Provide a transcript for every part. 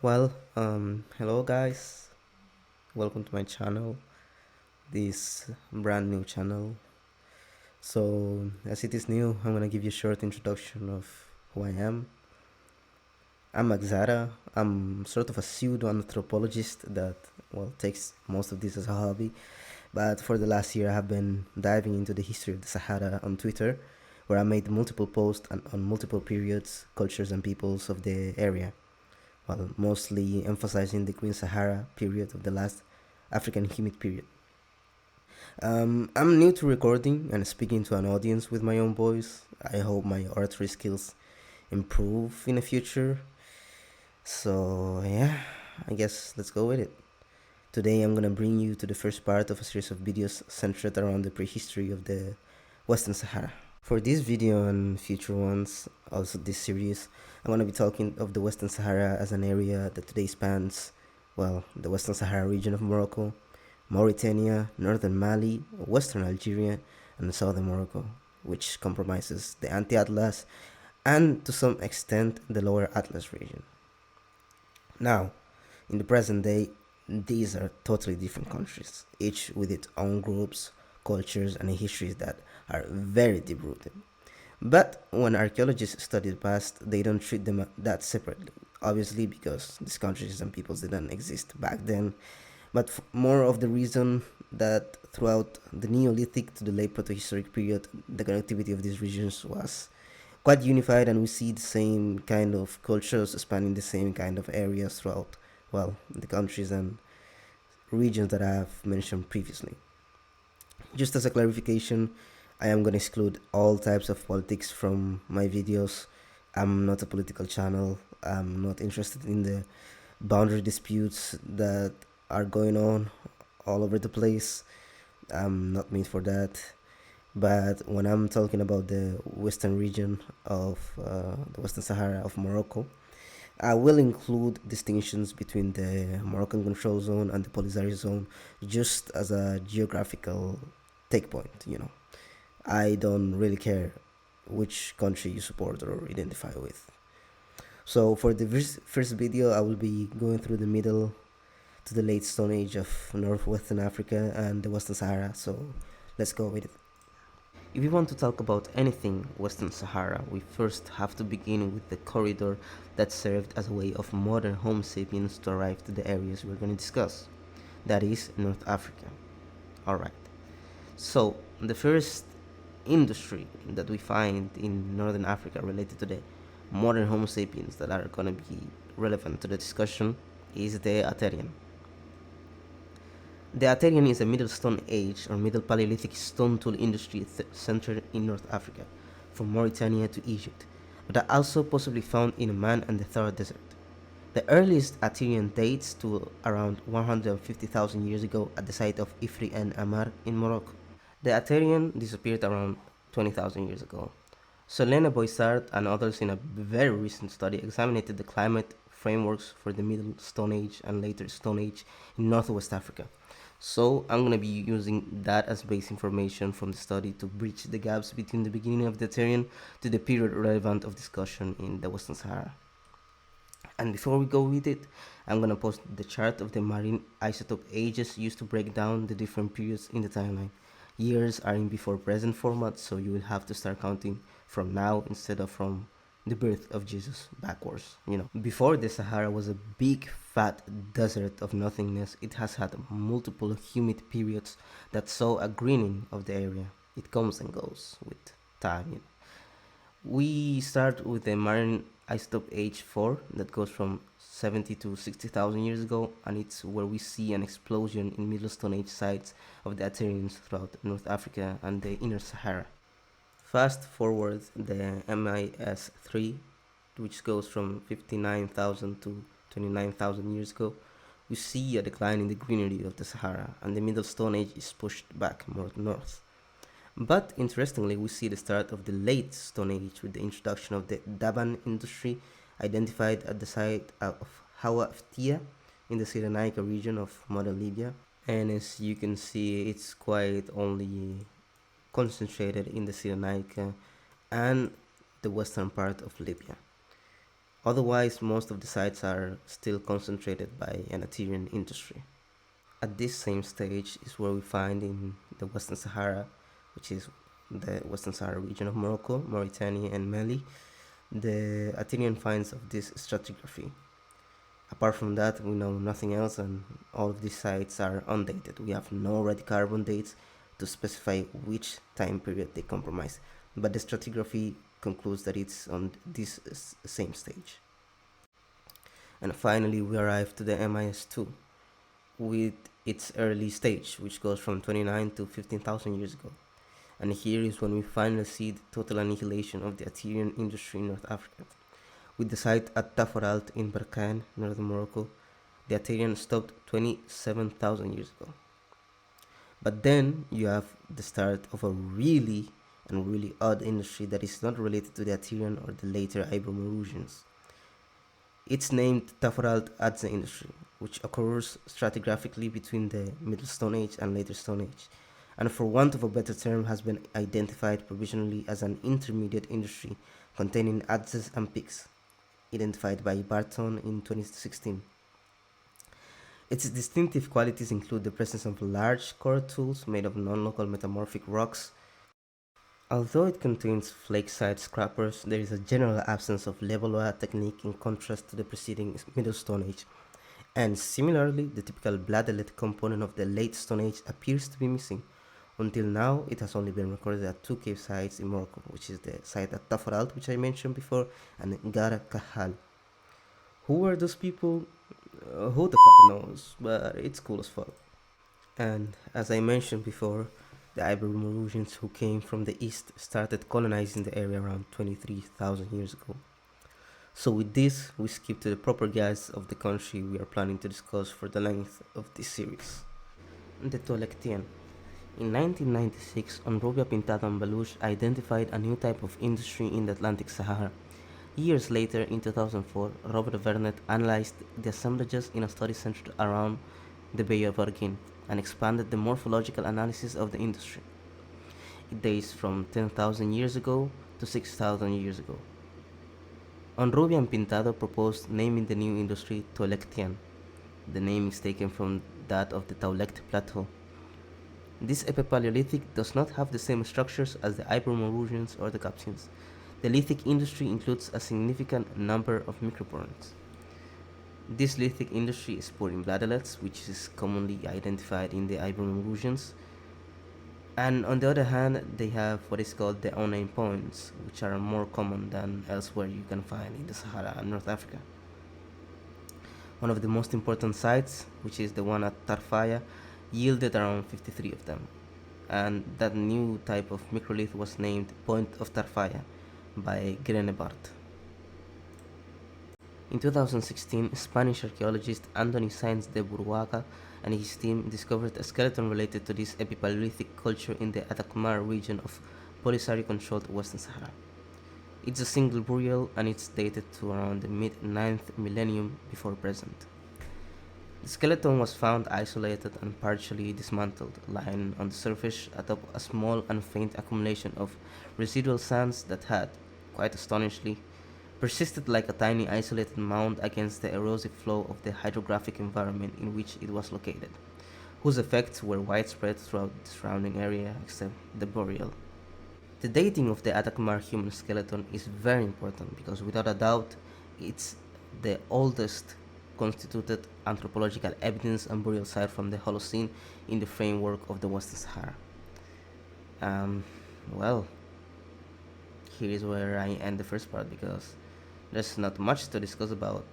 Hello guys, welcome to my channel, this brand new channel. So, as it is new, I'm gonna give you a short introduction of who I am. I'm Magzara. I'm sort of a pseudo anthropologist that, takes most of this as a hobby. But for the last year, I have been diving into the history of the Sahara on Twitter, where I made multiple posts on multiple periods, cultures, and peoples of the area, while mostly emphasizing the Green Sahara period of the last African humid period. I'm new to recording and speaking to an audience with my own voice. I hope my oratory skills improve in the future. So, yeah, I guess let's go with it. Today, I'm gonna bring you to the first part of a series of videos centered around the prehistory of the Western Sahara. For this video and future ones, also this series, I'm gonna be talking of the Western Sahara as an area that today spans, the Western Sahara region of Morocco, Mauritania, northern Mali, western Algeria, and southern Morocco, which compromises the Anti-Atlas and to some extent the lower Atlas region. Now, in the present day, these are totally different countries, each with its own groups, cultures, and histories that are very deep rooted. But when archaeologists study the past, they don't treat them that separately, obviously because these countries and peoples didn't exist back then, but more of the reason that throughout the Neolithic to the late Protohistoric period, the connectivity of these regions was quite unified, and we see the same kind of cultures spanning the same kind of areas throughout, the countries and regions that I have mentioned previously. Just as a clarification, I am going to exclude all types of politics from my videos. I'm not a political channel. I'm not interested in the boundary disputes that are going on all over the place. I'm not made for that. But when I'm talking about the western region of the Western Sahara of Morocco, I will include distinctions between the Moroccan control zone and the Polisario zone just as a geographical take point. I don't really care which country you support or identify with. So for the first video, I will be going through the middle to the late Stone Age of northwestern Africa and the Western Sahara. So let's go with it. If we want to talk about anything Western Sahara, we first have to begin with the corridor that served as a way of modern Homo sapiens to arrive to the areas we're going to discuss. That is North Africa. Alright. So, the first industry that we find in Northern Africa related to the modern Homo sapiens that are going to be relevant to the discussion is the Aterian. The Aterian is a Middle Stone Age or Middle Paleolithic stone tool industry centered in North Africa, from Mauritania to Egypt, but are also possibly found in Oman and the Thar Desert. The earliest Aterian dates to around 150,000 years ago at the site of Ifri and Amar in Morocco. The Aterian disappeared around 20,000 years ago. Solene Boissard and others in a very recent study examined the climate frameworks for the Middle Stone Age and later Stone Age in Northwest Africa. So I'm going to be using that as base information from the study to bridge the gaps between the beginning of the Aterian to the period relevant of discussion in the Western Sahara. And before we go with it, I'm going to post the chart of the marine isotope ages used to break down the different periods in the timeline. Years are in before present format, so you will have to start counting from now instead of from the birth of Jesus backwards. Before the Sahara was a big fat desert of nothingness, it has had multiple humid periods that saw a greening of the area. It comes and goes with time. We start with the marine isotope age 4 that goes from 70 to 60,000 years ago, and it's where we see an explosion in Middle Stone Age sites of the Aterians throughout North Africa and the Inner Sahara. Fast forward the MIS 3, which goes from 59,000 to 29,000 years ago, we see a decline in the greenery of the Sahara, and the Middle Stone Age is pushed back more north. But interestingly, we see the start of the late Stone Age with the introduction of the Daban industry, identified at the site of Hawa Ftia in the Cyrenaica region of modern Libya. And as you can see, it's quite only concentrated in the Cyrenaica and the western part of Libya. Otherwise, most of the sites are still concentrated by an Assyrian industry. At this same stage is where we find in the Western Sahara, which is the Western Sahara region of Morocco, Mauritania, and Mali, the Athenian finds of this stratigraphy. Apart from that, we know nothing else, and all of these sites are undated. We have no radiocarbon dates to specify which time period they comprise, but the stratigraphy concludes that it's on this same stage. And finally, we arrive to the MIS2 with its early stage, which goes from 29 to 15,000 years ago. And here is when we finally see the total annihilation of the Assyrian industry in North Africa. With the site at Taforalt in Barkan, northern Morocco, the Assyrians stopped 27,000 years ago. But then you have the start of a really odd industry that is not related to the Assyrian or the later Ibero-Maurutians. It's named Taforalt Adze industry, which occurs stratigraphically between the Middle Stone Age and Later Stone Age, and for want of a better term has been identified provisionally as an intermediate industry containing adzes and peaks, identified by Barton in 2016. Its distinctive qualities include the presence of large core tools made of non-local metamorphic rocks. Although it contains flake-side scrappers, there is a general absence of levallois technique in contrast to the preceding Middle Stone Age, and similarly, the typical bladelet component of the Late Stone Age appears to be missing. Until now, it has only been recorded at two cave sites in Morocco, which is the site at Tafaralt, which I mentioned before, and Gara Kahal. Who were those people? Who the fuck knows, but it's cool as fuck. And as I mentioned before, the Ibero-Mauritians who came from the east started colonizing the area around 23,000 years ago. So with this, we skip to the proper guise of the country we are planning to discuss for the length of this series. The Tolectian. In 1996, Onrubia Pintado and Baluch identified a new type of industry in the Atlantic Sahara. Years later, in 2004, Robert Vernet analyzed the assemblages in a study centered around the Bay of Arguin and expanded the morphological analysis of the industry. It dates from 10,000 years ago to 6,000 years ago. Onrubia and Pintado proposed naming the new industry Tolectian. The name is taken from that of the Taulect Plateau. This Epipaleolithic does not have the same structures as the Ibero-Mauritians or the Capsians. The lithic industry includes a significant number of microburns. This lithic industry is poor in bladelets, which is commonly identified in the Ibero-Mauritians, and on the other hand, they have what is called the unnamed points, which are more common than elsewhere you can find in the Sahara and North Africa. One of the most important sites, which is the one at Tarfaya, yielded around 53 of them, and that new type of microlith was named Point of Tarfaya by Grenebart. In 2016, Spanish archaeologist Antoni Sainz de Burruaga and his team discovered a skeleton related to this epipaleolithic culture in the Atacmar region of Polisario-controlled Western Sahara. It's a single burial and it's dated to around the mid-9th millennium before present. The skeleton was found isolated and partially dismantled, lying on the surface atop a small and faint accumulation of residual sands that had, quite astonishingly, persisted like a tiny isolated mound against the erosive flow of the hydrographic environment in which it was located, whose effects were widespread throughout the surrounding area except the burial. The dating of the Atacmar human skeleton is very important because without a doubt it's the oldest constituted anthropological evidence and burial site from the Holocene in the framework of the Western Sahara. Um, well, here is where I end the first part because there's not much to discuss about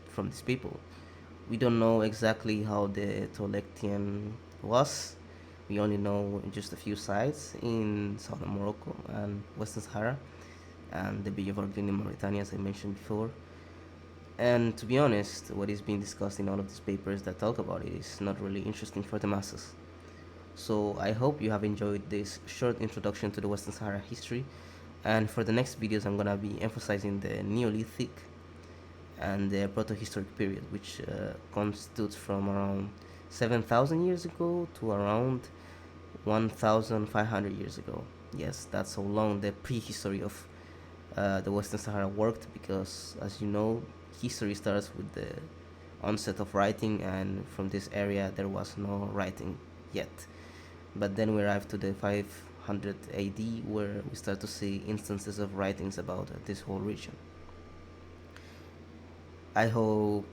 from these people. We don't know exactly how the Tolectian was. We only know just a few sites in southern Morocco and Western Sahara and the Bay of Arguin in Mauritania, as I mentioned before. And to be honest, what is being discussed in all of these papers that talk about it is not really interesting for the masses. So I hope you have enjoyed this short introduction to the Western Sahara history. And for the next videos, I'm gonna be emphasizing the Neolithic and the Protohistoric period, which constitutes from around 7,000 years ago to around 1,500 years ago. Yes, that's how long the prehistory of the Western Sahara worked, because, as you know, history starts with the onset of writing, and from this area there was no writing yet. But then we arrive to the 500 AD, where we start to see instances of writings about this whole region. I hope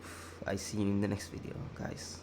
I see you in the next video, guys.